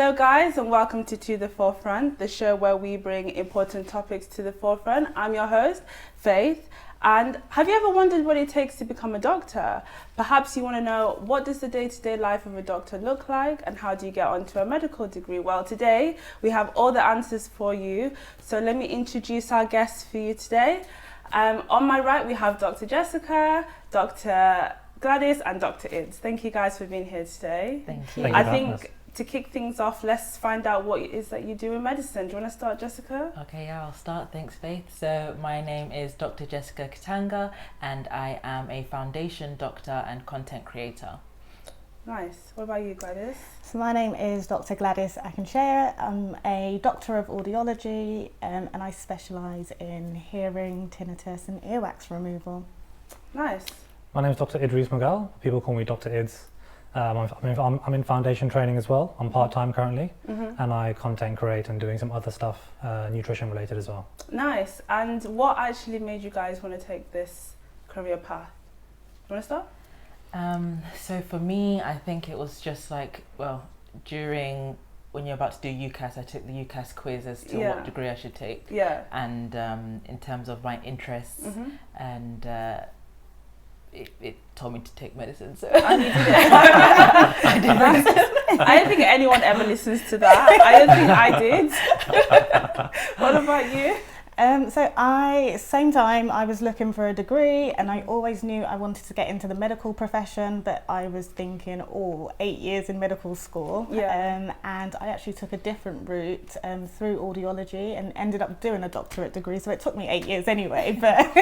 Hello guys, and welcome to the Forefront, the show where we bring important topics to the forefront. I'm your host, Faith. And have you ever wondered what it takes to become a doctor? Perhaps you want to know, what does the day-to-day life of a doctor look like, and how do you get onto a medical degree? Well, today we have all the answers for you. So let me introduce our guests for you today. On my right, we have Dr. Jessica, Dr. Gladys, and Dr. Ids. Thank you guys for being here today. Thank you. I think to kick things off, let's find out what it is that you do in medicine. Do you want to start, Jessica? Okay, yeah, I'll start. Thanks, Faith. So my name is Dr. Jessica Katanga, and I am a foundation doctor and content creator. Nice. What about you, Gladys? So my name is Dr. Gladys Atinuke. I'm a doctor of audiology, and I specialise in hearing, tinnitus and earwax removal. Nice. My name is Dr. Idris Mughal. People call me Dr. Ids. I'm in foundation training as well. I'm part-time currently, and I content create and doing some other stuff, nutrition related as well. Nice. And what actually made you guys want to take this career path? Do you want to start? So for me, I think it was just like, during when you're about to do UCAS, I took the UCAS quiz as to what degree I should take. Yeah. And in terms of my interests, and it told me to take medicine. So And you did it. I don't think anyone ever listens to that. I don't think I did. What about you? Same time, I was looking for a degree, and I always knew I wanted to get into the medical profession, but I was thinking, 8 years in medical school. Yeah. And I actually took a different route through audiology and ended up doing a doctorate degree. So it took me 8 years anyway. But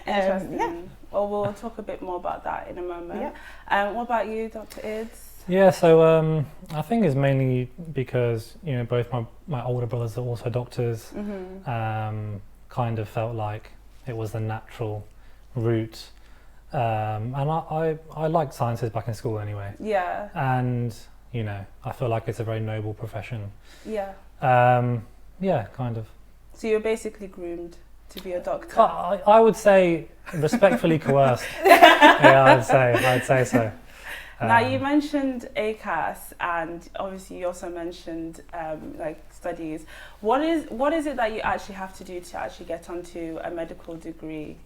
Interesting. yeah. Well, we'll talk a bit more about that in a moment. Yeah. What about you, Dr. Ids? Yeah, so I think it's mainly because, both my older brothers are also doctors. Kind of felt like it was the natural route. And I liked sciences back in school anyway. Yeah. And, I feel like it's a very noble profession. Yeah. Yeah, kind of. So you're basically groomed to be a doctor? I would say respectfully coerced. Yeah, I'd say so. Now you mentioned ACAS, and obviously you also mentioned studies. What is it that you actually have to do to actually get onto a medical degree?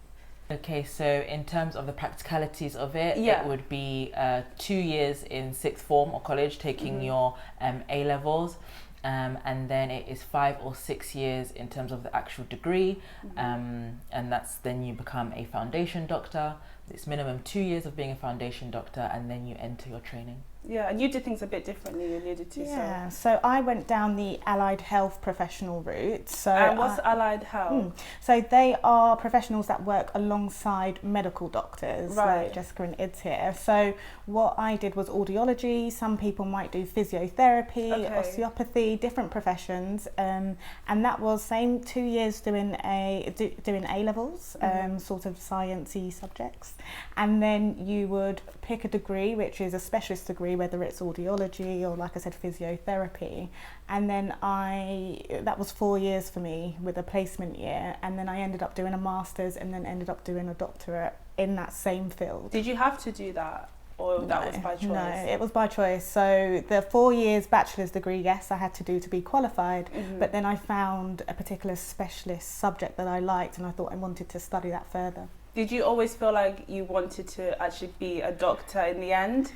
Okay, so in terms of the practicalities of it, it would be 2 years in sixth form or college taking your A levels. And then it is 5 or 6 years in terms of the actual degree, and that's then you become a foundation doctor. It's minimum 2 years of being a foundation doctor, and then you enter your training. Yeah, and you did things a bit differently, you alluded to. Yeah, so I went down the allied health professional route. So what's allied health? So they are professionals that work alongside medical doctors, like Jessica and Ids here. So what I did was audiology. Some people might do physiotherapy, osteopathy, different professions, and that was same 2 years doing A levels, sort of sciencey subjects, and then you would pick a degree, which is a specialist degree, whether it's audiology or, like I said, physiotherapy. And then that was 4 years for me with a placement year, and then I ended up doing a master's and then ended up doing a doctorate in that same field. Did you have to do that, or that was by choice? No, it was by choice. So the 4 years bachelor's degree, yes, I had to do to be qualified, but then I found a particular specialist subject that I liked, and I thought I wanted to study that further. Did you always feel like you wanted to actually be a doctor in the end,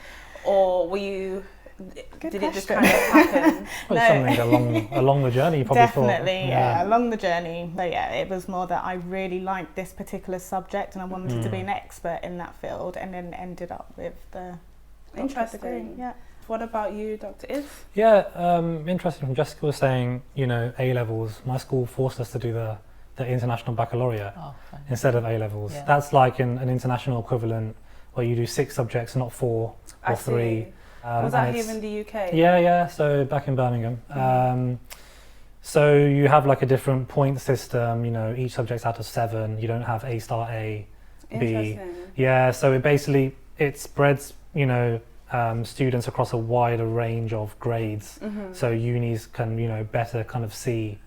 or were you? Did it just kind of happen? Something along the journey, you probably Definitely, yeah, along the journey. But yeah, it was more that I really liked this particular subject, and I wanted to be an expert in that field, and then ended up with the Interesting degree. Yeah. What about you, Dr. Ids? Yeah, interesting. Jessica was saying, A levels. My school forced us to do the international baccalaureate instead of A levels. Yeah. That's like an international equivalent where you do 6 subjects, not 4 or 3. Was that here in the UK? Yeah. So back in Birmingham. So you have like a different point system. Each subject's out of 7. You don't have A star A, B. Yeah. So it spreads students across a wider range of grades. So unis can better kind of see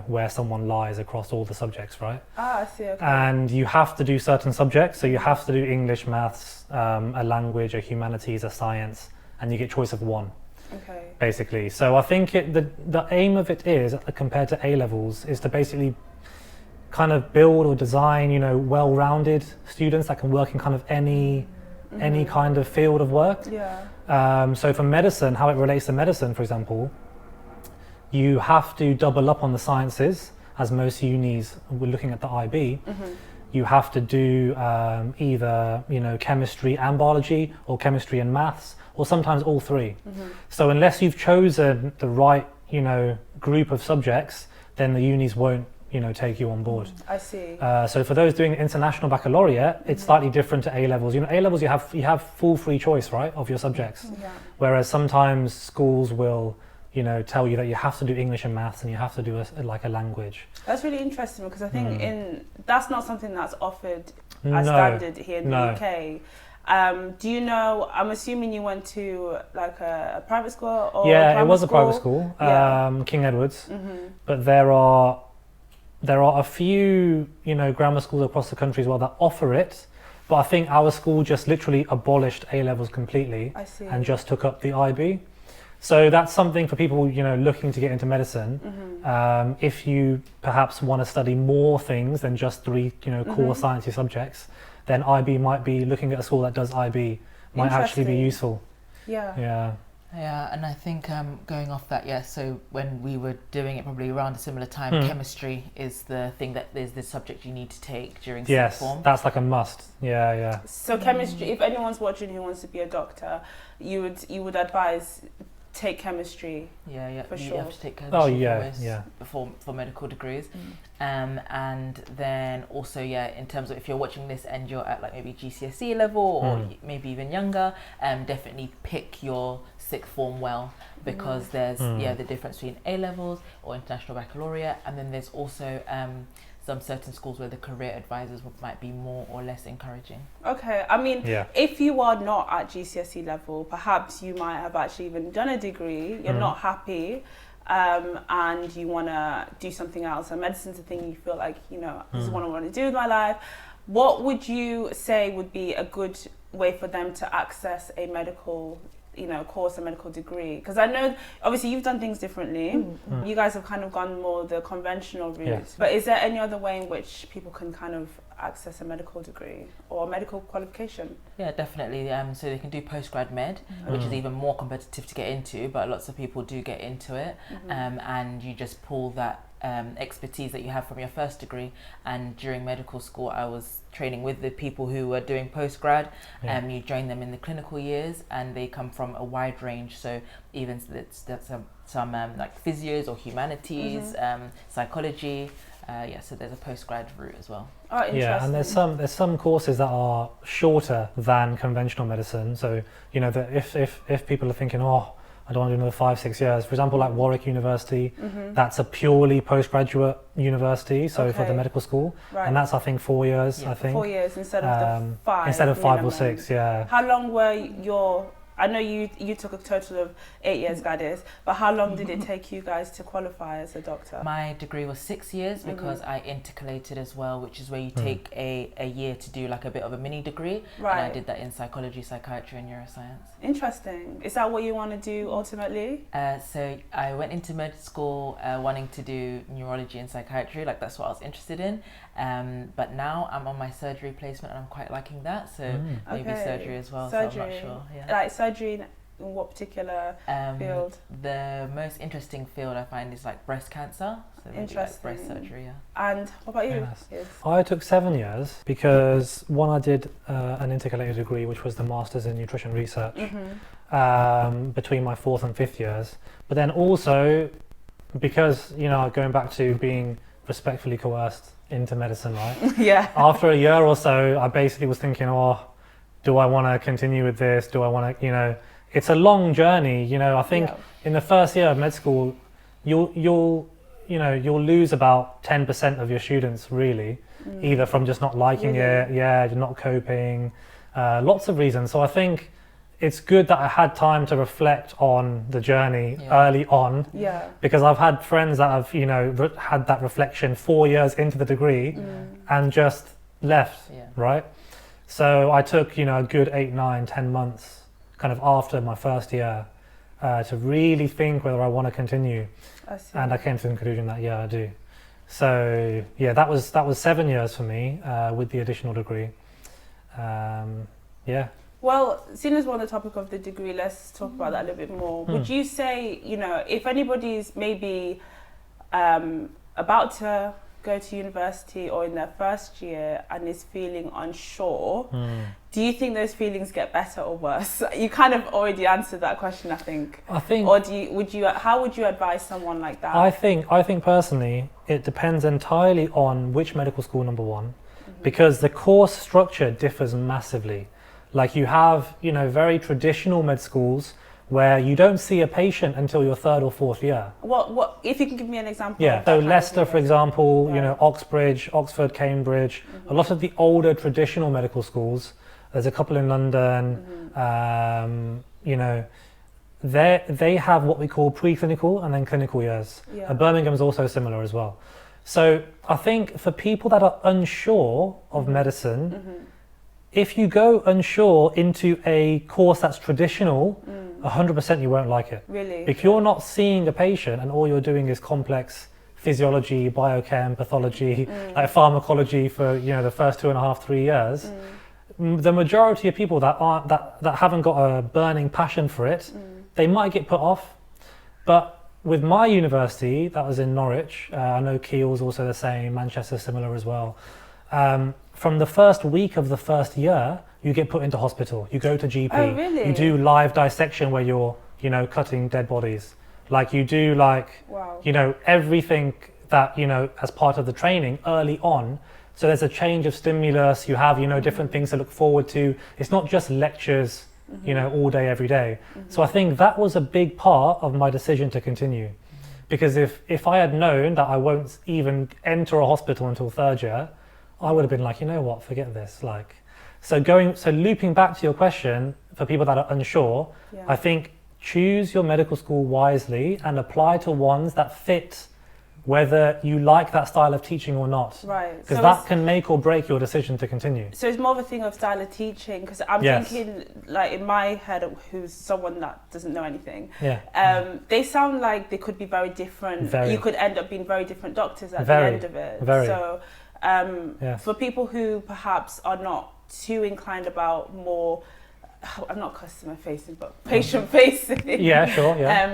where someone lies across all the subjects, right? I see, okay. And you have to do certain subjects, so you have to do English, maths, a language, a humanities, a science, and you get choice of one. Okay. Basically. So I think the aim of it is, compared to A-levels, is to basically kind of build or design, well-rounded students that can work in kind of any kind of field of work. Yeah. So for medicine, how it relates to medicine, for example, you have to double up on the sciences, as most unis, we're looking at the IB, you have to do either, chemistry and biology, or chemistry and maths, or sometimes all three. So unless you've chosen the right, group of subjects, then the unis won't, take you on board. I see. So for those doing international baccalaureate, it's slightly different to A-levels. A-levels, you have full free choice, right, of your subjects. Yeah. Whereas sometimes schools will, tell you that you have to do English and maths, and you have to do a language. That's really interesting, because I think that's not something that's offered as standard here in the UK. Do you know, I'm assuming you went to like a private school or it was a private school, King Edward's, but there are a few, grammar schools across the country as well that offer it, but I think our school just literally abolished A-levels completely and just took up the IB. So that's something for people, looking to get into medicine. If you perhaps want to study more things than just three, core sciencey subjects, then IB might be, looking at a school that does IB might actually be useful. Yeah, and I think going off that, so when we were doing it probably around a similar time, chemistry is the thing that is the subject you need to take during sixth form. Yes, that's like a must. So chemistry, if anyone's watching who wants to be a doctor, you would advise take chemistry. For sure. You have to take chemistry for medical degrees. And then also, in terms of if you're watching this and you're at like maybe GCSE level or maybe even younger, definitely pick your sixth form well, because there's the difference between A-levels or international baccalaureate, and then there's also some certain schools where the career advisors might be more or less encouraging. Okay, I mean, if you are not at GCSE level, perhaps you might have actually even done a degree, you're not happy, and you want to do something else, and medicine's a thing you feel like, this is what I want to do with my life. What would you say would be a good way for them to access a medical course, a medical degree? Because I know obviously you've done things differently. You guys have kind of gone more the conventional route, but is there any other way in which people can kind of access a medical degree or a medical qualification? Definitely. So they can do postgrad med, which is even more competitive to get into, but lots of people do get into it. And you just pull that expertise that you have from your first degree. And during medical school, I was training with the people who were doing postgrad. You join them in the clinical years, and they come from a wide range. So even that's some like physios or humanities, psychology. So there's a postgrad route as well. Oh, interesting. And there's some courses that are shorter than conventional medicine. So that if people are thinking, I don't want to do another 5-6 years. For example, like Warwick University, that's a purely postgraduate university, so for the medical school. And that's, I think, 4 years, 4 years instead of the 5. Instead of 5 or 6, How long were your... I know you took a total of 8 years, Gladys, but how long did it take you guys to qualify as a doctor? My degree was 6 years because I intercalated as well, which is where you take a year to do like a bit of a mini degree. And I did that in psychology, psychiatry and neuroscience. Interesting. Is that what you want to do ultimately? So I went into med school wanting to do neurology and psychiatry, like that's what I was interested in. But now I'm on my surgery placement and I'm quite liking that, so maybe surgery as well. Surgery. So I'm not sure. Like surgery in what particular field? The most interesting field I find is like breast cancer. So maybe like breast surgery. And what about you? I took 7 years because one, I did an intercalated degree, which was the Masters in Nutrition Research, between my 4th and 5th years. But then also because going back to being respectfully coerced into medicine, right? After a year or so, I basically was thinking, do I want to continue with this? Do I want to, it's a long journey. I think in the first year of med school, you'll lose about 10% of your students really, either from just not liking it, not coping, lots of reasons. So I think it's good that I had time to reflect on the journey early on, because I've had friends that have, had that reflection 4 years into the degree and just left, right? So I took, a good 8, 9, 10 months kind of after my first year to really think whether I want to continue. And I came to the conclusion that I do. So that was 7 years for me with the additional degree. Well, seeing as we're on the topic of the degree, let's talk about that a little bit more. Would you say, if anybody's maybe about to go to university or in their first year and is feeling unsure, do you think those feelings get better or worse? You kind of already answered that question, I think. Or how would you advise someone like that? I think personally, it depends entirely on which medical school, number one, because the course structure differs massively. Like you have, very traditional med schools where you don't see a patient until your third or fourth year. What if you can give me an example? Yeah, so Leicester, for example, Oxbridge, Oxford, Cambridge, a lot of the older traditional medical schools, there's a couple in London, they have what we call preclinical and then clinical years. Birmingham is also similar as well. So I think for people that are unsure of medicine, if you go unsure into a course that's traditional, 100% you won't like it. Really? If you're not seeing a patient and all you're doing is complex physiology, biochem, pathology, like pharmacology for the first 2.5, 3 years, the majority of people that haven't got a burning passion for it, they might get put off. But with my university, that was in Norwich, I know Keele's also the same, Manchester's similar as well. From the first week of the first year, you get put into hospital. You go to GP. Oh, really? You do live dissection where you're, cutting dead bodies. Like you do everything that, as part of the training early on. So there's a change of stimulus. You have, different things to look forward to. It's not just lectures, all day, every day. So I think that was a big part of my decision to continue. Because if I had known that I won't even enter a hospital until third year, I would have been like, forget this. So looping back to your question, for people that are unsure, I think choose your medical school wisely and apply to ones that fit whether you like that style of teaching or not. Right. Because that can make or break your decision to continue. So it's more of a thing of style of teaching, because I'm thinking, in my head, who's someone that doesn't know anything, they sound like they could be very different. You could end up being very different doctors at the end of it. So for people who perhaps are not too inclined about more, I'm not customer facing, but patient facing.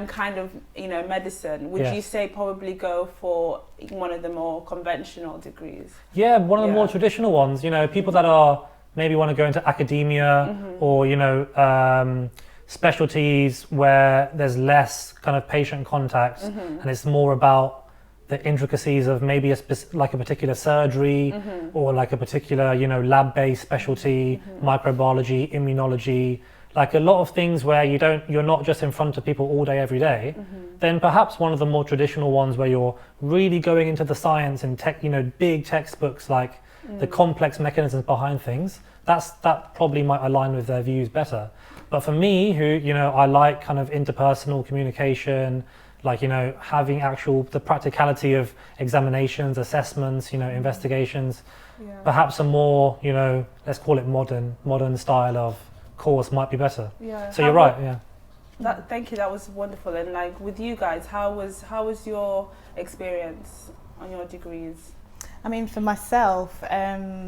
Kind of, medicine. Would you say probably go for one of the more conventional degrees? Yeah, one of the more traditional ones. People that are maybe want to go into academia or specialties where there's less kind of patient contact and it's more about the intricacies of maybe a particular surgery or like a particular lab-based specialty, microbiology, immunology, like a lot of things where you're not just in front of people all day every day. Then perhaps one of the more traditional ones where you're really going into the science and big textbooks, like the complex mechanisms behind things, that probably might align with their views better. But for me, who I like kind of interpersonal communication, having the practicality of examinations, assessments, investigations, perhaps a more, let's call it modern style of course might be better. So you're right. Thank you. That was wonderful. And with you guys, how was your experience on your degrees? I mean, for myself,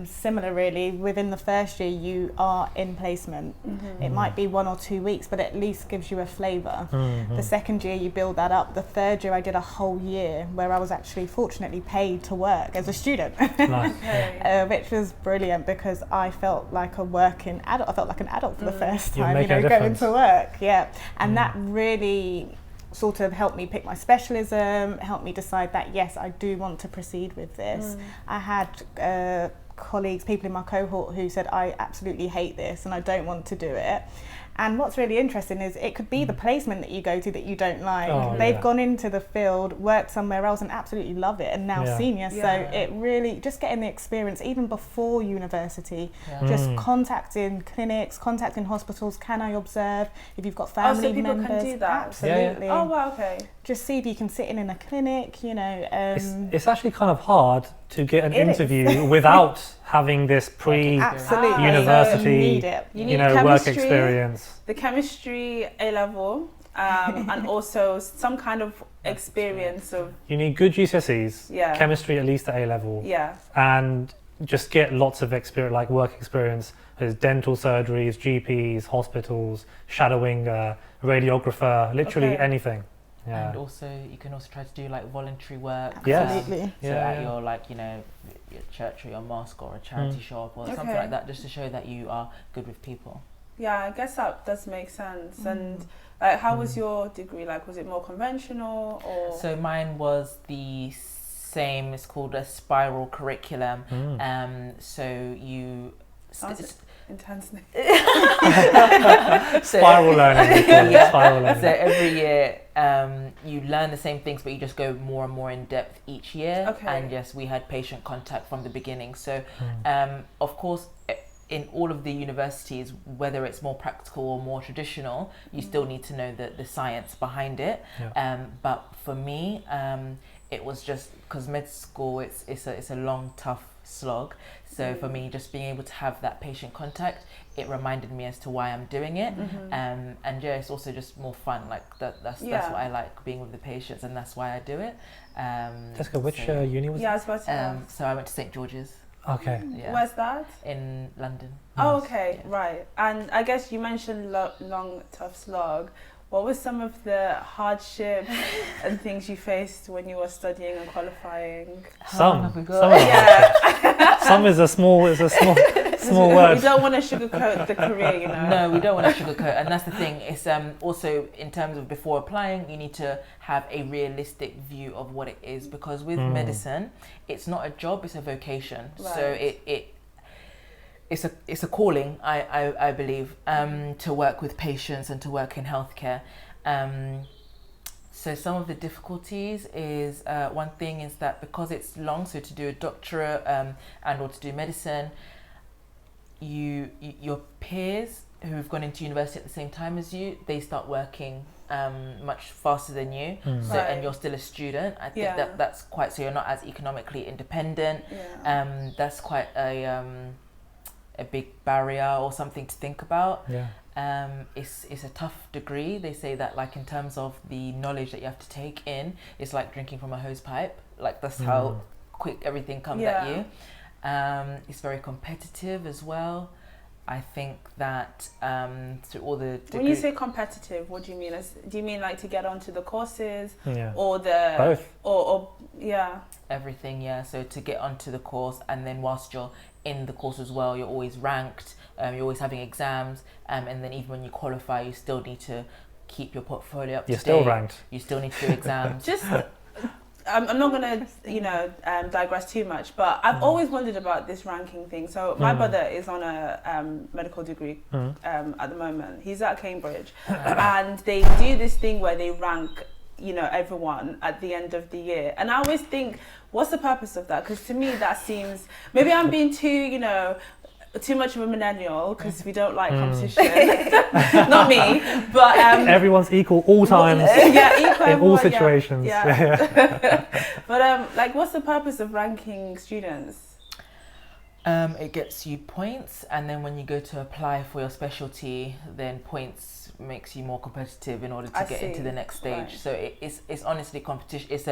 similar really. Within the first year, you are in placement. It might be 1 or 2 weeks, but at least gives you a flavour. The second year, you build that up. The third year, I did a whole year where I was actually fortunately paid to work as a student, which was brilliant because I felt like a working adult. I felt like an adult for the first time, going to work. And that really sort of helped me pick my specialism, helped me decide that yes, I do want to proceed with this. I had colleagues, people in my cohort who said I absolutely hate this and I don't want to do it. And what's really interesting is it could be the placement that you go to that you don't like. They've gone into the field, worked somewhere else and absolutely love it and now senior. So it really, just getting the experience even before university, just contacting clinics, contacting hospitals, can I observe? If you've got family people members. Can do that? Absolutely. Oh, wow, okay. Just see if you can sit in a clinic, It's actually kind of hard to get an interview without having this pre-university, you need work experience. The chemistry A-level and also some kind of experience of... You need good GCSEs, Yeah. chemistry at least at A level, Yeah. and just get lots of experience, like work experience. There's dental surgeries, GPs, hospitals, shadowing, radiographer, literally anything. Yeah. And also, you can also try to do like voluntary work. Absolutely. So at your like, you know, your church or your mosque or a charity shop or something like that, just to show that you are good with people. Yeah, I guess that does make sense. And like, how was your degree? Like, was it more conventional or? So mine was the same. It's called a spiral curriculum. So you. Intense. Spiral learning. Spiral learning. So every year you learn the same things, but you just go more and more in depth each year. Okay. And yes, we had patient contact from the beginning. So of course, in all of the universities, whether it's more practical or more traditional, you still need to know the science behind it. Yeah. But for me, it was just because med school, it's a long, tough slog. So for me, just being able to have that patient contact, it reminded me as to why I'm doing it. And yeah, it's also just more fun. Like that's what I like, being with the patients, and that's why I do it. Jessica, which uni was Yeah, I was about to ask. So I went to St. George's. Okay. Yeah. Where's that? In London. Oh, okay, right. And I guess you mentioned long, tough slog. What were some of the hardships and things you faced when you were studying and qualifying? Some Yeah. Some is a small word. We don't want to sugarcoat the career, you know. No, we don't want to sugarcoat, and that's the thing. It's also in terms of before applying, you need to have a realistic view of what it is, because with medicine, it's not a job; it's a vocation. Right. So it's a calling, I believe, to work with patients and to work in healthcare. So some of the difficulties is one thing is that because it's long, so to do a doctorate and or to do medicine, your peers who have gone into university at the same time as you, they start working much faster than you. So and you're still a student. I think that's quite, so you're not as economically independent. That's quite a big barrier or something to think about. It's a tough degree. They say that, like, in terms of the knowledge that you have to take in, it's like drinking from a hose pipe. Like, that's how quick everything comes at you. It's very competitive as well. I think that through all the when you say competitive, what do you mean? Do you mean like to get onto the courses or the both or everything? So to get onto the course, and then whilst you're in the course as well, you're always ranked, you're always having exams, and then even when you qualify, you still need to keep your portfolio up to date. You're still ranked. You still need to do exams. I'm not going to, digress too much, but I've always wondered about this ranking thing. So my brother is on a medical degree at the moment. He's at Cambridge, and they do this thing where they rank, everyone at the end of the year. And I always think, what's the purpose of that? Because to me, that seems, maybe I'm being too much of a millennial, because we don't like competition. Not me, but everyone's equal all times. Equal in all situations. But like, what's the purpose of ranking students? It gets you points, and then when you go to apply for your specialty, then points makes you more competitive in order to get into the next stage. Right. So it's honestly competition. It's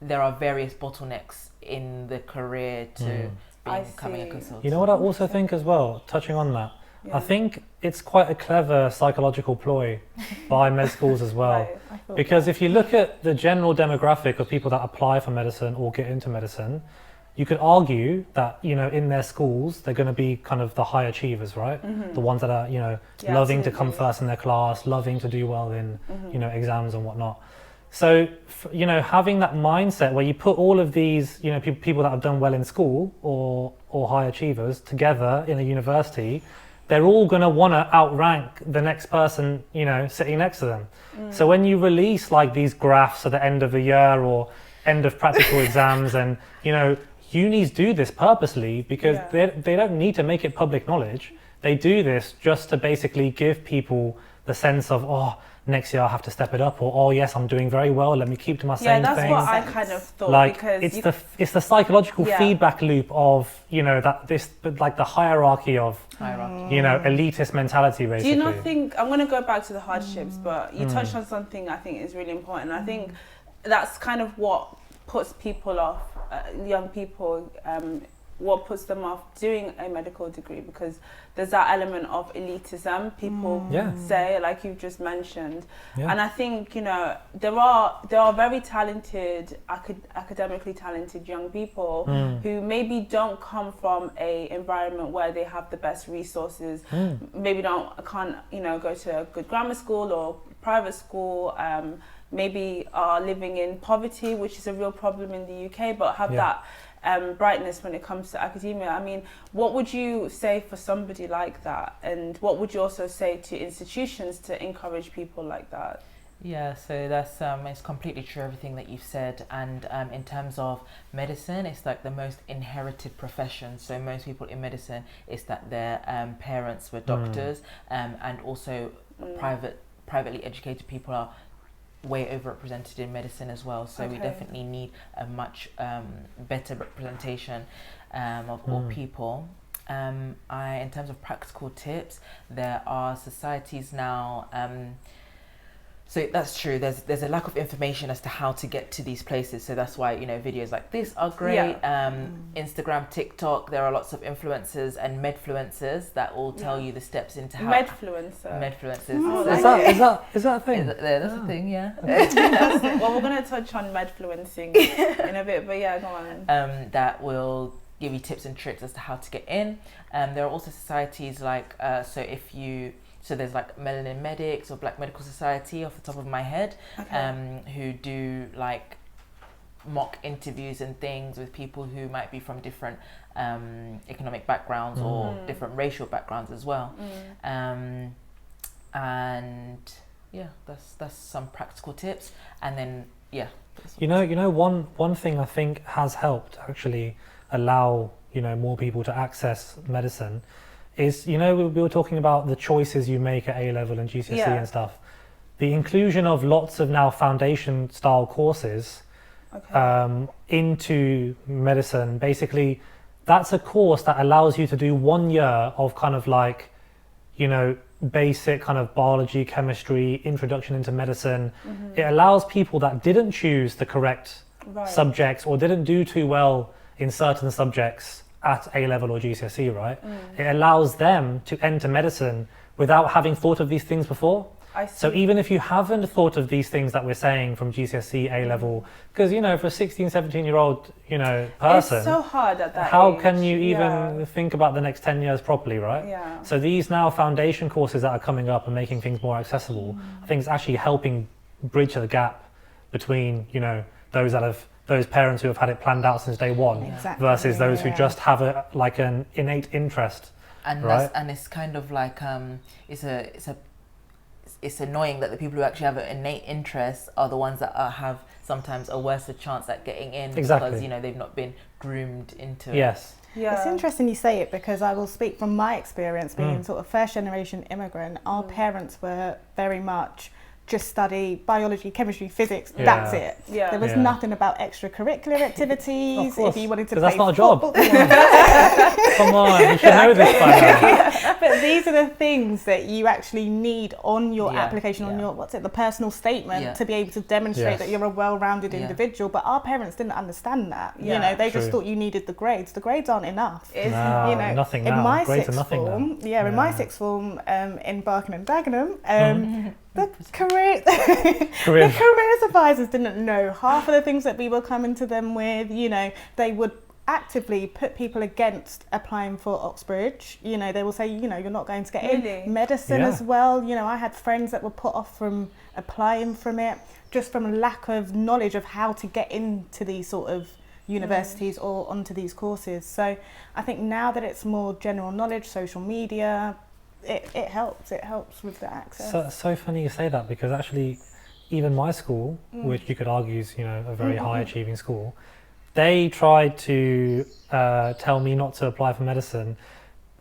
there are various bottlenecks in the career to becoming a consultant. You know what I also think as well, touching on that, I think it's quite a clever psychological ploy by med schools as well. Because if you look at the general demographic of people that apply for medicine or get into medicine, you could argue that, in their schools, they're going to be kind of the high achievers, right? The ones that are, loving to come first in their class, loving to do well in, exams and whatnot. So, having that mindset where you put all of these, people that have done well in school or high achievers together in a university, they're all going to want to outrank the next person, sitting next to them. So when you release like these graphs at the end of the year or end of practical exams, and, unis do this purposely because they don't need to make it public knowledge. They do this just to basically give people the sense of, next year I have to step it up, or oh yes, I'm doing very well, let me keep to my same thing. Yeah, that's what I kind of thought. Like Because it's the psychological feedback loop of, you know, like the hierarchy of you know, elitist mentality basically. Do you not think, I'm going to go back to the hardships, but you touched on something I think is really important. I think that's kind of what puts people off, young people, what puts them off doing a medical degree, because there's that element of elitism, people say, like you've just mentioned. And I think, you know, there are very talented, academically talented young people who maybe don't come from a environment where they have the best resources, maybe can't, you know, go to a good grammar school or private school, maybe are living in poverty, which is a real problem in the UK, but have that brightness when it comes to academia. I mean, what would you say for somebody like that, and what would you also say to institutions to encourage people like that? Yeah, so that's it's completely true, everything that you've said. And in terms of medicine, it's like the most inherited profession. So most people in medicine, it's that their parents were doctors, and also privately educated people are way overrepresented in medicine as well. So we definitely need a much better representation of all people. In terms of practical tips, there are societies now. So that's true. There's a lack of information as to how to get to these places. So that's why, you know, videos like this are great. Instagram, TikTok, there are lots of influencers and medfluencers that will tell you the steps into how. Medfluencers. Oh, is that a thing? That's a thing, yeah. Well, we're going to touch on medfluencing in a bit, but yeah, go on. That will give you tips and tricks as to how to get in. There are also societies like, so there's like Melanin Medics or Black Medical Society off the top of my head, who do like mock interviews and things with people who might be from different economic backgrounds or different racial backgrounds as well. And yeah, that's some practical tips. And then you know one thing I think has helped actually allow, you know, more people to access medicine is, you know, we were talking about the choices you make at A-level and GCSE and stuff. The inclusion of lots of now foundation style courses into medicine, basically that's a course that allows you to do 1 year of kind of like, you know, basic kind of biology, chemistry, introduction into medicine. It allows people that didn't choose the correct subjects or didn't do too well in certain subjects at A-level or GCSE, right? It allows them to enter medicine without having thought of these things before. So even if you haven't thought of these things that we're saying from GCSE, A-level, because, you know, for a 16, 17-year-old, you know, person, it's so hard at that how age. can you even think about the next 10 years properly, right? So these now foundation courses that are coming up and making things more accessible, I think it's actually helping bridge the gap between, you know, those parents who have had it planned out since day one versus those who just have an innate interest, and right? And it's kind of like it's annoying that the people who actually have an innate interest are the ones that have sometimes a worse chance at getting in because, you know, they've not been groomed into it. It's interesting you say it, because I will speak from my experience being sort of first generation immigrant. Our parents were very much just study biology, chemistry, physics, that's it. There was nothing about extracurricular activities. If you wanted to play that's not football, a job. Come on, you should know this by now. But these are the things that you actually need on your application, on your, the personal statement to be able to demonstrate that you're a well-rounded individual. But our parents didn't understand that. You know, they just thought you needed the grades. The grades aren't enough. You know, nothing now. In my grades sixth are nothing form, now. in my sixth form in Barking and Dagenham, the career advisors didn't know half of the things that we were coming to them with. You know, they would actively put people against applying for Oxbridge. You know, they will say, you know, you're not going to get in. Medicine as well. You know, I had friends that were put off from applying from it just from lack of knowledge of how to get into these sort of universities or onto these courses. So I think now that it's more general knowledge, social media, it helps with the access. So funny you say that, because actually even my school, which you could argue is, you know, a very high achieving school, they tried to tell me not to apply for medicine.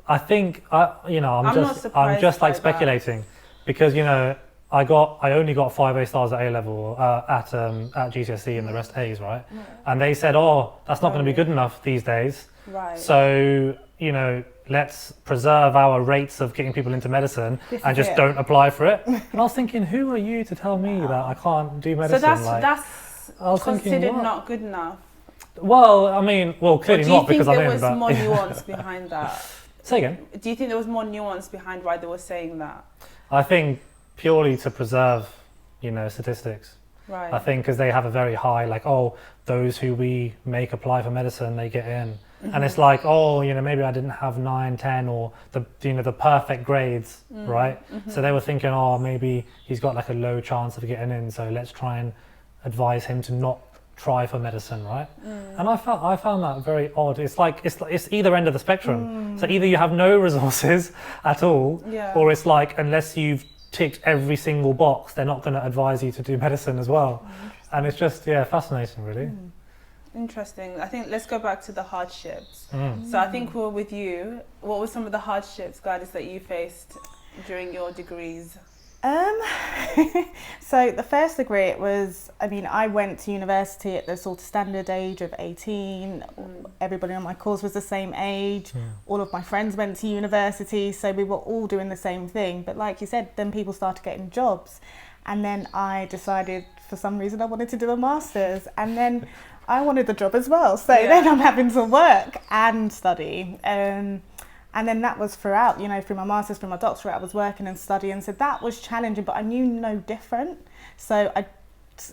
I think I'm just like speculating, because, you know, I only got 5 A stars at A level at GCSE and the rest A's, right? Yeah. And they said, oh, that's not going to be good enough these days. Right. So, you know, let's preserve our rates of getting people into medicine and just don't apply for it. And I was thinking, who are you to tell me that I can't do medicine? So that's considered not good enough? Well, I mean, clearly not because I'm in. Do you think there was more nuance behind that? Say again? Do you think there was more nuance behind why they were saying that? I think purely to preserve, you know, statistics. Right. I think because they have a very high, like, oh, those who we make apply for medicine, they get in. Mm-hmm. And it's like, oh, you know, maybe I didn't have 9, 10 or the perfect grades, right? Mm-hmm. So they were thinking, oh, maybe he's got like a low chance of getting in, so let's try and advise him to not try for medicine, right? And I found that very odd. It's like it's either end of the spectrum. So either you have no resources at all, or it's like unless you've ticked every single box, they're not going to advise you to do medicine as well. And it's just fascinating, really. Interesting. I think let's go back to the hardships. So I think we're with you. What were some of the hardships, Gladys, that you faced during your degrees? So the first degree, it was, I mean, I went to university at the sort of standard age of 18. Everybody on my course was the same age. All of my friends went to university, so we were all doing the same thing. But like you said, then people started getting jobs. And then I decided for some reason I wanted to do a master's, and then I wanted the job as well. So then I'm having to work and study. And then that was throughout, you know, through my master's, through my doctorate, I was working and studying. So that was challenging, but I knew no different. So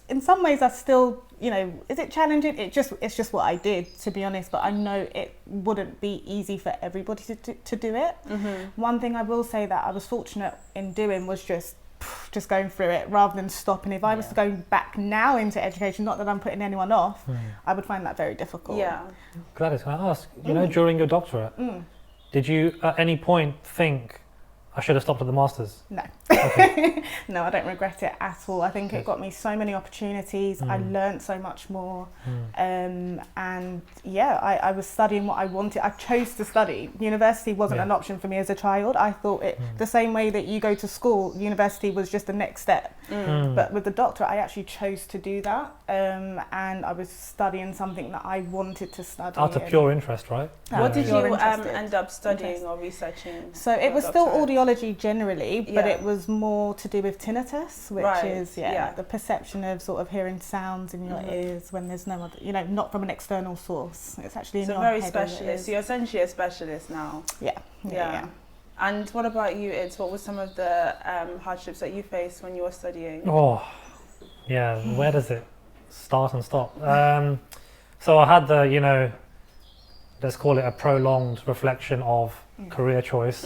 in some ways I still, you know, is it challenging? It's just what I did, to be honest, but I know it wouldn't be easy for everybody to do it. One thing I will say that I was fortunate in doing was just going through it rather than stopping. If I was to go back now into education, not that I'm putting anyone off, I would find that very difficult. Gladys, can I ask, you know, during your doctorate, did you at any point think I should have stopped at the masters? No. Okay. No, I don't regret it at all. I think it got me so many opportunities. I learned so much more. And I was studying what I wanted. I chose to study. University wasn't an option for me as a child. I thought it the same way that you go to school, university was just the next step. But with the doctorate, I actually chose to do that. And I was studying something that I wanted to study. Out of pure interest, right? What did you end up studying or researching? So it was still audiology generally, but it was more to do with tinnitus, which is the perception of sort of hearing sounds in your ears when there's no other, you know, not from an external source. It's actually in your head. So very specialist. So you're essentially a specialist now. Yeah. And what about you, Ids? What were some of the hardships that you faced when you were studying? Where does it start and stop? So I had the, you know, let's call it a prolonged reflection of career choice.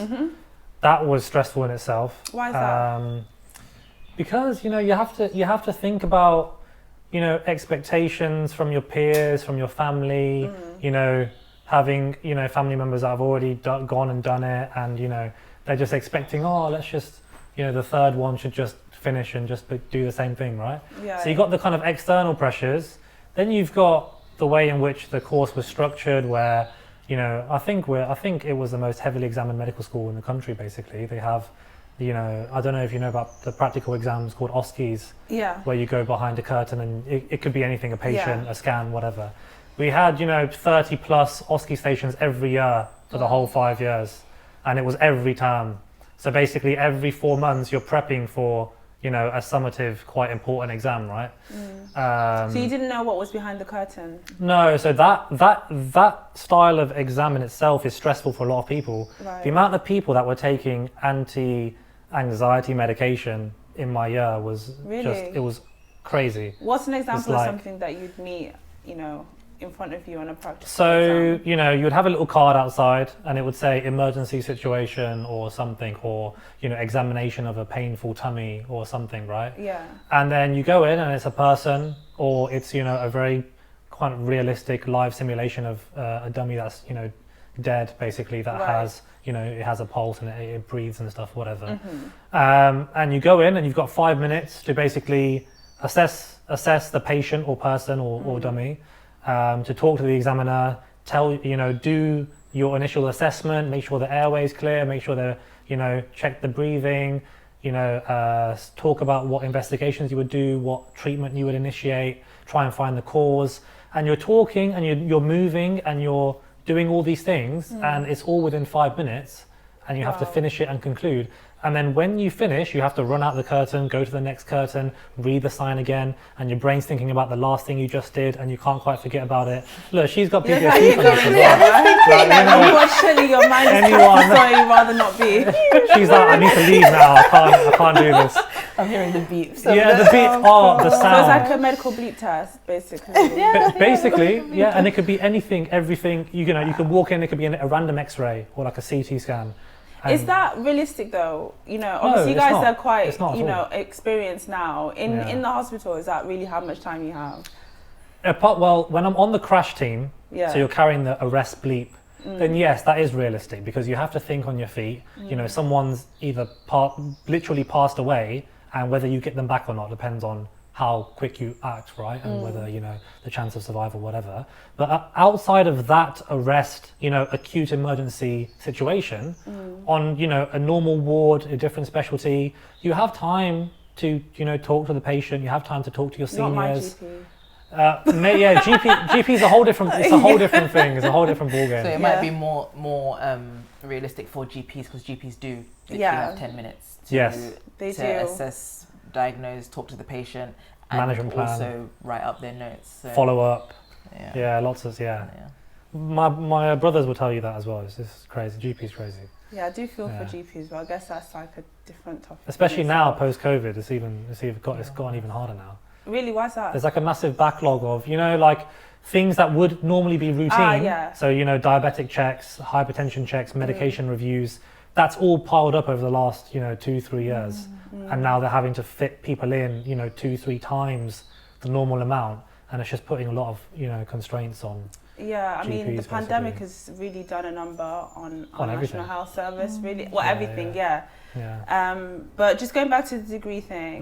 That was stressful in itself. Why is that? Because, you know, you have to think about, you know, expectations from your peers, from your family, you know, having, you know, family members that have already gone and done it, and, you know, they're just expecting, let's just, you know, the third one should just finish and just do the same thing, right? So you got the kind of external pressures. Then you've got the way in which the course was structured, where, you know, I think it was the most heavily examined medical school in the country. Basically, they have, you know, I don't know if you know about the practical exams called OSCEs, where you go behind a curtain and it could be anything, a patient, a scan, whatever. We had, you know, 30 plus OSCE stations every year for the whole 5 years, and it was every term. So basically, every 4 months you're prepping for, you know, a summative, quite important exam, right? So you didn't know what was behind the curtain? No, so that style of exam in itself is stressful for a lot of people. Right. The amount of people that were taking anti-anxiety medication in my year was it was crazy. What's an example of something that you'd meet, you know, in front of you on a practice? So, you know, you would have a little card outside and it would say emergency situation or something, or, you know, examination of a painful tummy or something, right? Yeah. And then you go in and it's a person, or it's, you know, a very quite realistic live simulation of a dummy that's, you know, dead, basically, that has, you know, it has a pulse and it breathes and stuff, whatever. And you go in and you've got 5 minutes to basically assess the patient or person or dummy. To talk to the examiner, do your initial assessment, make sure the airway is clear, make sure check the breathing, talk about what investigations you would do, what treatment you would initiate, try and find the cause. And you're talking and you're moving and you're doing all these things, and it's all within 5 minutes, and you have to finish it and conclude. And then when you finish, you have to run out the curtain, go to the next curtain, read the sign again, and your brain's thinking about the last thing you just did, and you can't quite forget about it. Look, she's got PTSD from this as well. You are chilling, your mind is sorry, you'd rather not be. She's like, I need to leave now, I can't do this. I'm hearing the beeps. The beep, the sound. So it's like a medical bleep test, basically. Basically, and it could be anything, everything. You could walk in, it could be a random X-ray or like a CT scan. Is that realistic though? Obviously you guys are quite, experienced now. In the hospital, is that really how much time you have? Well, when I'm on the crash team, so you're carrying the arrest bleep, then yes, that is realistic, because you have to think on your feet. Someone's either literally passed away, and whether you get them back or not depends on how quick you act, right? And whether, the chance of survival, whatever. But outside of that arrest, acute emergency situation, on, a normal ward, a different specialty, you have time to, talk to the patient, you have time to talk to your seniors. Not my GP. GP is a whole different, it's a whole different thing, it's a whole different ballgame. So it might be more realistic for GPs, because GPs do literally have 10 minutes to assess, diagnose, talk to the patient, and management plan, also write up their notes. So. Follow up. Lots of My brothers will tell you that as well. It's just crazy. GP's crazy. Yeah, I do feel for GPs, but I guess that's like a different topic. Especially now, post-COVID, it's gotten even harder now. Really, why's that? There's like a massive backlog of like things that would normally be routine. So diabetic checks, hypertension checks, medication reviews. That's all piled up over the last 2-3 years, and now they're having to fit people in 2-3 times the normal amount, and it's just putting a lot of constraints on. Yeah, I GPs, mean the pandemic basically. has really done a number on our National Health Service. Really, everything. But just going back to the degree thing,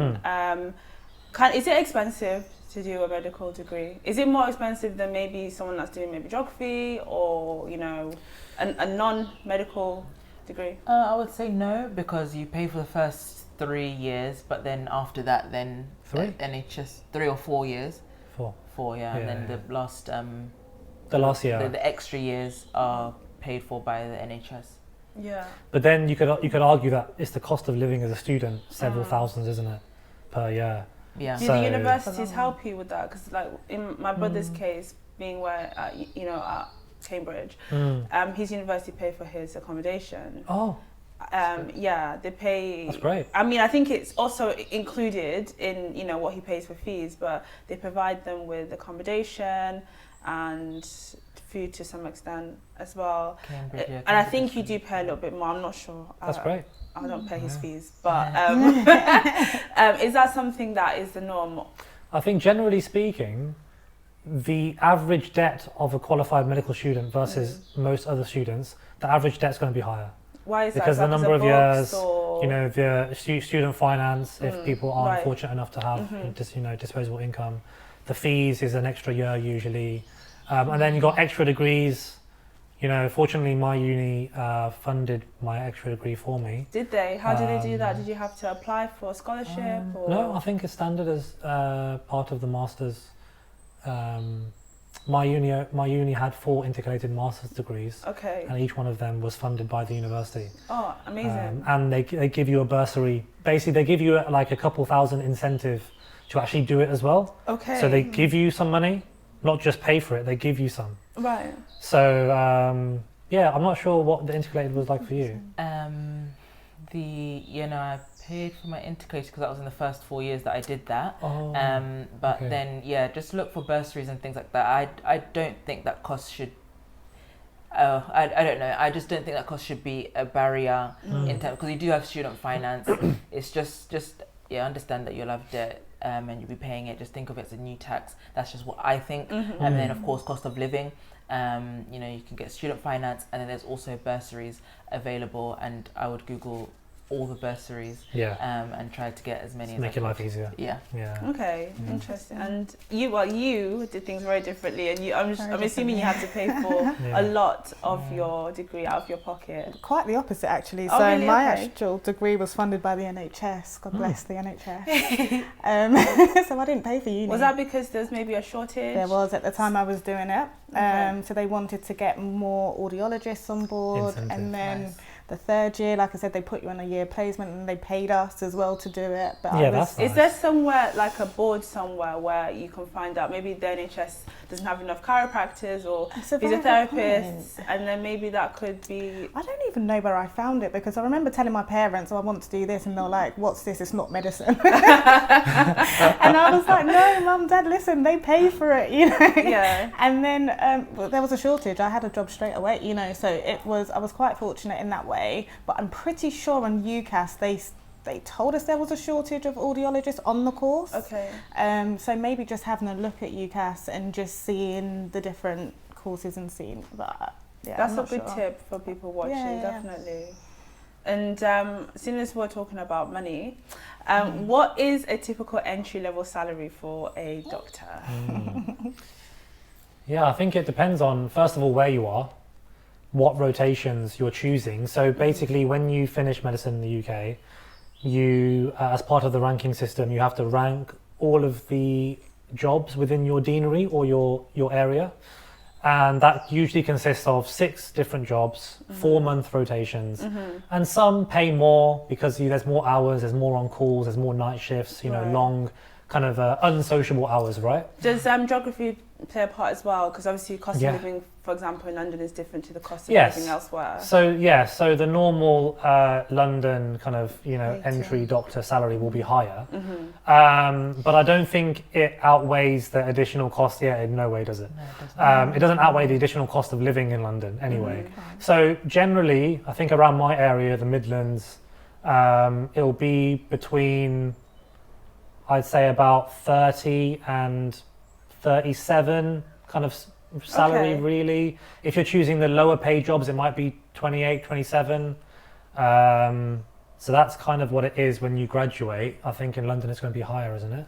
is it expensive to do a medical degree? Is it more expensive than maybe someone that's doing maybe geography or a non-medical degree? I would say no, because you pay for the first 3 years, but then after that, then NHS 3 or 4 years. 4, and then the last year, the extra years are paid for by the NHS. Yeah. But then you could argue that it's the cost of living as a student, several thousands, isn't it, per year? Yeah. Do the universities help you with that? Because like in my brother's case, being where at Cambridge, his university paid for his accommodation. Oh. They pay. That's great. I mean, I think it's also included in what he pays for fees, but they provide them with accommodation and food to some extent as well. Cambridge, and I think you do pay a little bit more. I'm not sure. That's great. I don't pay his fees, but is that something that is the norm? I think generally speaking, the average debt of a qualified medical student versus most other students, the average debt's going to be higher. Why is that? Because the number of years, the student finance, if people aren't fortunate enough to have disposable income, the fees is an extra year usually, and then you got extra degrees. Fortunately, my uni funded my extra degree for me. Did they? How did they do that? Did you have to apply for a scholarship? Or? No, I think it's standard as part of the masters. My uni had 4 integrated master's degrees. Okay. And each one of them was funded by the university. Oh, amazing. And they give you a bursary. Basically, they give you like a couple thousand incentive to actually do it as well. Okay. So they give you some money, not just pay for it, they give you some. Right. So, I'm not sure what the integrated was like for you. I paid for my integrated because that was in the first 4 years that I did that. Then just look for bursaries and things like that. I don't think that cost should. I don't know. I just don't think that cost should be a barrier in terms, because you do have student finance. It's just understand that you'll have debt and you'll be paying it. Just think of it as a new tax. That's just what I think. And then of course cost of living. You can get student finance, and then there's also bursaries available. And I would Google all the bursaries. And tried to get as many as make your life easier. Yeah. Okay, interesting. And you did things very differently, and I'm assuming you had to pay for a lot of your degree out of your pocket. Quite the opposite, actually. Oh, so really? my actual degree was funded by the NHS. God bless the NHS. So I didn't pay for uni. Was that because there's maybe a shortage? There was at the time I was doing it. So they wanted to get more audiologists on board, and then the third year, like I said, they put you on a year placement, and they paid us as well to do it. But that's nice. Is there somewhere, like a board somewhere, where you can find out maybe the NHS doesn't have enough chiropractors or physiotherapists, and then maybe that could be... I don't even know where I found it, because I remember telling my parents, I want to do this, and they're like, what's this? It's not medicine. And I was like, no, Mum, Dad, listen, they pay for it, Yeah. And then there was a shortage. I had a job straight away, so I was quite fortunate in that way. But I'm pretty sure on UCAS they told us there was a shortage of audiologists on the course. Okay. So maybe just having a look at UCAS and just seeing the different courses and seeing that. That's a good tip for people watching, definitely. And seeing as we're talking about money, what is a typical entry-level salary for a doctor? I think it depends on, first of all, where you are, what rotations you're choosing. So basically, when you finish medicine in the UK, you, as part of the ranking system, you have to rank all of the jobs within your deanery or your area. And that usually consists of 6 different jobs, 4-month rotations. And some pay more because there's more hours, there's more on calls, there's more night shifts, long kind of unsociable hours, right? Does geography play a part as well? Because obviously cost of living, for example, in London is different to the cost of living elsewhere. So the normal London kind of, entry doctor salary will be higher. But I don't think it outweighs the additional cost. In no way does it. No, it doesn't. It doesn't outweigh the additional cost of living in London anyway. So generally, I think around my area, the Midlands, it'll be between, I'd say, about 30 and 37 kind of salary, really. If you're choosing the lower paid jobs, it might be 28, 27. So that's kind of what it is when you graduate. I think in London it's going to be higher, isn't it?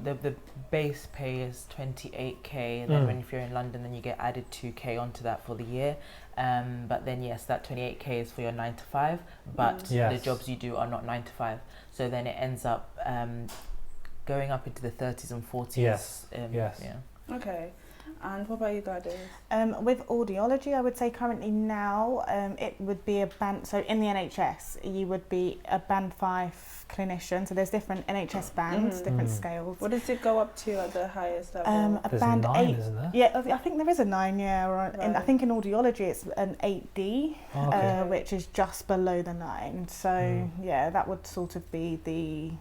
The base pay is 28k, and then if you're in London, then you get added 2k onto that for the year. But then that 28k is for your 9 to 5, but the jobs you do are not 9 to 5. So then it ends up going up into the 30s and 40s. Okay. And what about you, Gladys? With audiology, I would say currently now it would be a band. So in the NHS, you would be a band 5 clinician. So there's different NHS bands, different scales. What does it go up to at the highest level? A There's band 9, 8. isn't there? Yeah, I think there is a 9. I think in audiology it's an 8D, which is just below the 9. So that would sort of be the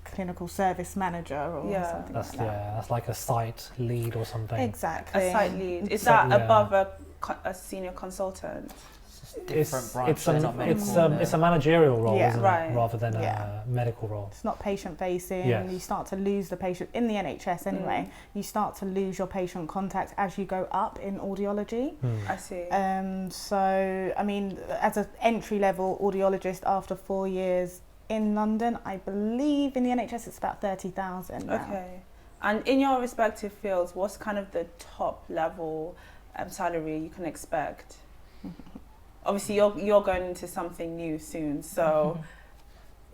clinical service manager or something like that. That's like a site lead or something. Exactly. A site lead. Is that above a senior consultant? It's a managerial role, isn't it? Rather than a medical role. It's not patient facing. You start to lose the patient in the NHS anyway. You start to lose your patient contact as you go up in audiology. I see. So I mean, as an entry level audiologist after 4 years in London, I believe in the NHS it's about 30,000 now. Okay. And in your respective fields, what's kind of the top level salary you can expect? Obviously, you're going into something new soon, so...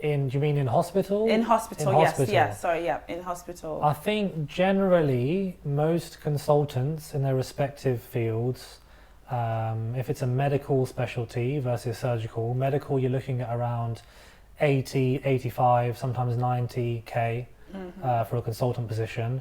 Do you mean in hospital? In hospital, yes. In hospital. I think generally most consultants in their respective fields, if it's a medical specialty versus surgical, medical you're looking at around 80, 85, sometimes 90k for a consultant position.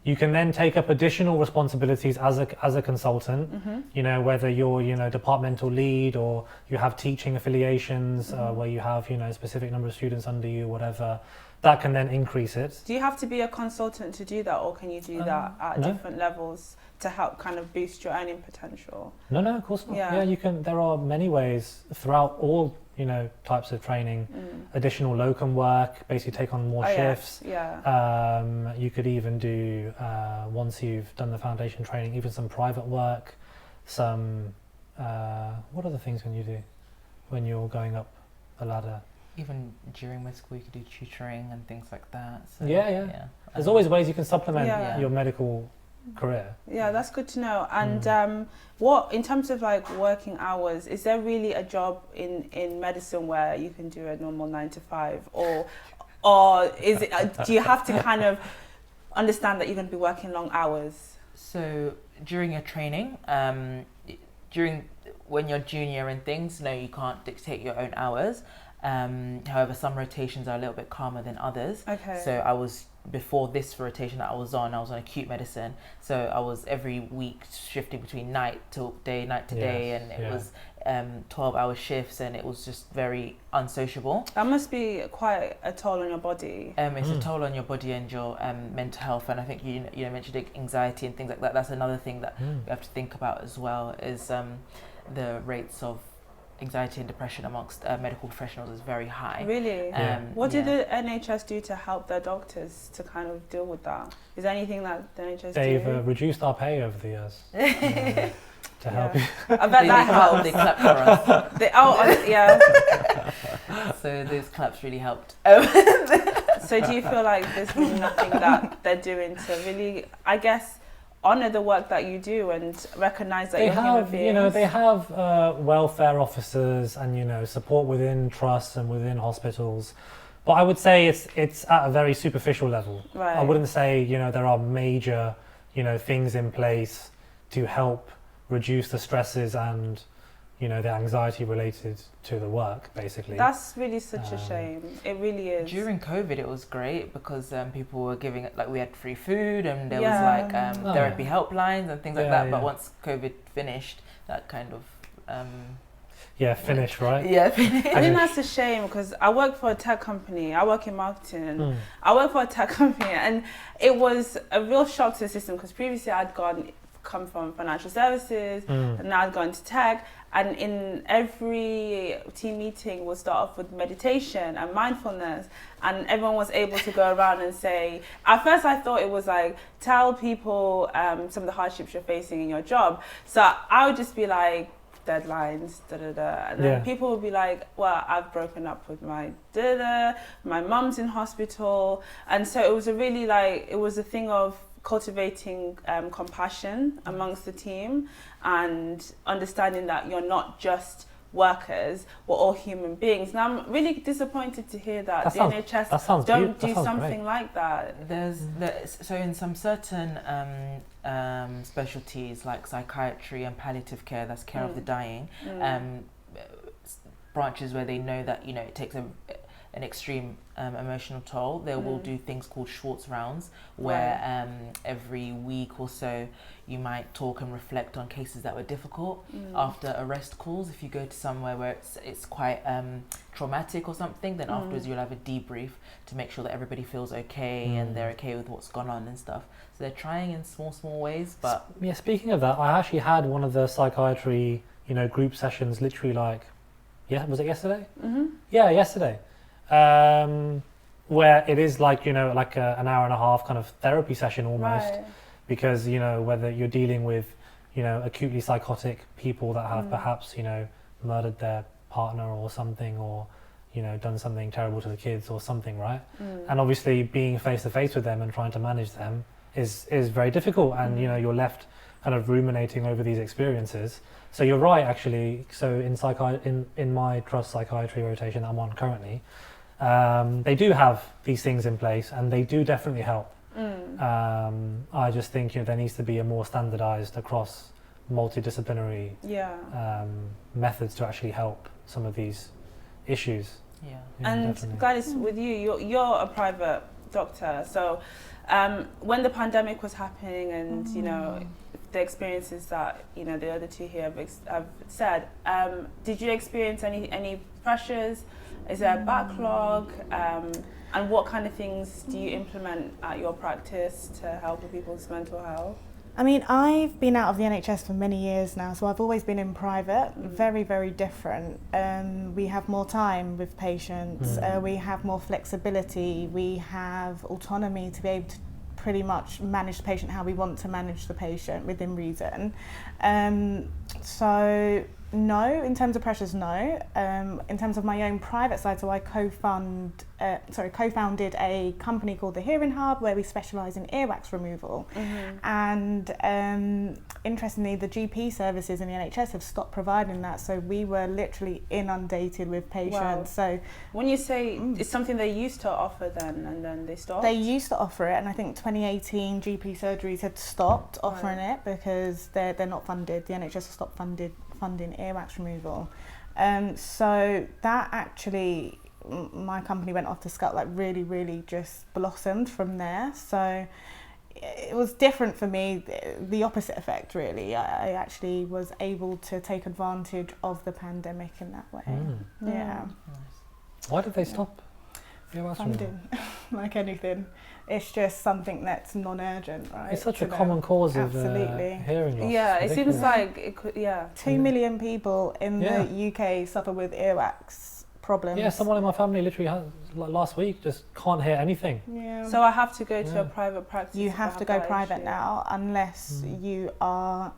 You can then take up additional responsibilities as a consultant, whether you're departmental lead or you have teaching affiliations where you have a specific number of students under you, whatever. That can then increase it. Do you have to be a consultant to do that, or can you do that at different levels to help kind of boost your earning potential? No, of course not. Yeah, you can. There are many ways throughout all types of training. Additional locum work, basically take on more shifts. You could even do once you've done the foundation training, even some private work. Some what other things can you do? when you're going up the ladder. Even during med school, you could do tutoring and things like that. So, yeah. There's always ways you can supplement your medical career. Yeah, that's good to know. And what, in terms of like working hours, is there really a job in medicine where you can do a normal 9 to 5, or is it? Do you have to kind of understand that you're going to be working long hours? So during your training, when you're junior and things, no, you can't dictate your own hours. However, some rotations are a little bit calmer than others. Okay. So before this rotation that I was on acute medicine. So I was every week shifting between night to day, and it was 12-hour shifts, and it was just very unsociable. That must be quite a toll on your body. It's a toll on your body and your mental health, and I think you mentioned anxiety and things like that. That's another thing that we have to think about as well, is the rates of anxiety and depression amongst medical professionals is very high. Really? What did the NHS do to help their doctors to kind of deal with that? Is there anything that the NHS They've reduced our pay over the years to help you. I bet that helped. They clapped for us. So those claps really helped. So do you feel like there's really nothing that they're doing to really, I guess, honour the work that you do and recognise that you're human beings? They have welfare officers and support within trusts and within hospitals, but I would say it's at a very superficial level. Right. I wouldn't say there are major things in place to help reduce the stresses and the anxiety related to the work, basically. That's really such a shame. It really is. During COVID, it was great because people were giving it, like, we had free food and there was like therapy helplines and things like that. But once COVID finished, that kind of finished, right? Yeah, finished. I think that's a shame because I work for a tech company. I work in marketing. I work for a tech company, and it was a real shock to the system because previously I'd come from financial services and now I'd gone to tech. And in every team meeting, we'll start off with meditation and mindfulness. And everyone was able to go around and say, at first I thought it was like, tell people some of the hardships you're facing in your job. So I would just be like, deadlines, And then people would be like, well, I've broken up with my my mum's in hospital. And so it was it was a thing of cultivating compassion amongst the team and understanding that you're not just workers, we're all human beings. Now I'm really disappointed to hear that the NHS don't do something like that. So in some certain specialties like psychiatry and palliative care, that's care of the dying, branches where they know that it takes an extreme emotional toll, they will do things called Schwartz rounds, where every week or so you might talk and reflect on cases that were difficult after arrest calls. If you go to somewhere where it's quite traumatic or something, then afterwards you'll have a debrief to make sure that everybody feels okay and they're okay with what's gone on and stuff. So they're trying in small ways. But speaking of that, I actually had one of the psychiatry group sessions literally was it yesterday? Yeah, yesterday. Where it is like an hour and a half kind of therapy session almost, because whether you're dealing with acutely psychotic people that have perhaps murdered their partner or something, or done something terrible to the kids or something, right? And obviously being face to face with them and trying to manage them is very difficult, and you're left kind of ruminating over these experiences. So you're right, actually. So in my trust psychiatry rotation that I'm on currently, they do have these things in place and they do definitely help. I just think there needs to be a more standardized across multidisciplinary methods to actually help some of these issues. And definitely. Gladys, with you're a private doctor, so when the pandemic was happening and the experiences that the other two here have said, did you experience any pressures? Is there a backlog? And what kind of things do you implement at your practice to help with people's mental health? I mean, I've been out of the NHS for many years now, so I've always been in private, very, very different. We have more time with patients, we have more flexibility, we have autonomy to be able to pretty much manage the patient how we want to manage the patient within reason. So No, in terms of pressures, no. In terms of my own private side, so I co-founded a company called the Hearing Hub, where we specialise in earwax removal. And interestingly, the GP services in the NHS have stopped providing that, so we were literally inundated with patients. Wow. So when you say it's something they used to offer then, and then they stopped? They used to offer it, and I think 2018 GP surgeries had stopped offering it because they're not funded. The NHS has stopped funding earwax removal. So that actually, my company went off to Scout, like really just blossomed from there. So it was different for me, the opposite effect really. I actually was able to take advantage of the pandemic in that way. Yeah. Why did they stop earwax funding? Like anything. It's just something that's non-urgent, right? It's such a common cause of hearing loss. Yeah, it seems like it could, 2 million people in the UK suffer with earwax problems. Yeah, someone in my family literally last week just can't hear anything. Yeah. So I have to go to a private practice. You have to go private now, unless you are.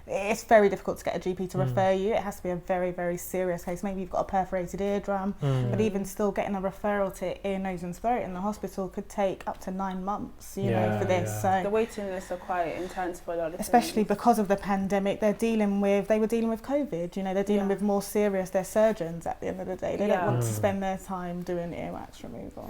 It's very difficult to get a GP to refer you. It has to be a very serious case. Maybe you've got a perforated eardrum, but even still getting a referral to ear, nose and throat in the hospital could take up to 9 months, you know, for this. So the waiting lists are quite intense for a lot of especially because of the pandemic. They were dealing with COVID, you know, they're dealing with more serious, they're surgeons at the end of the day. They don't want to spend their time doing earwax removal.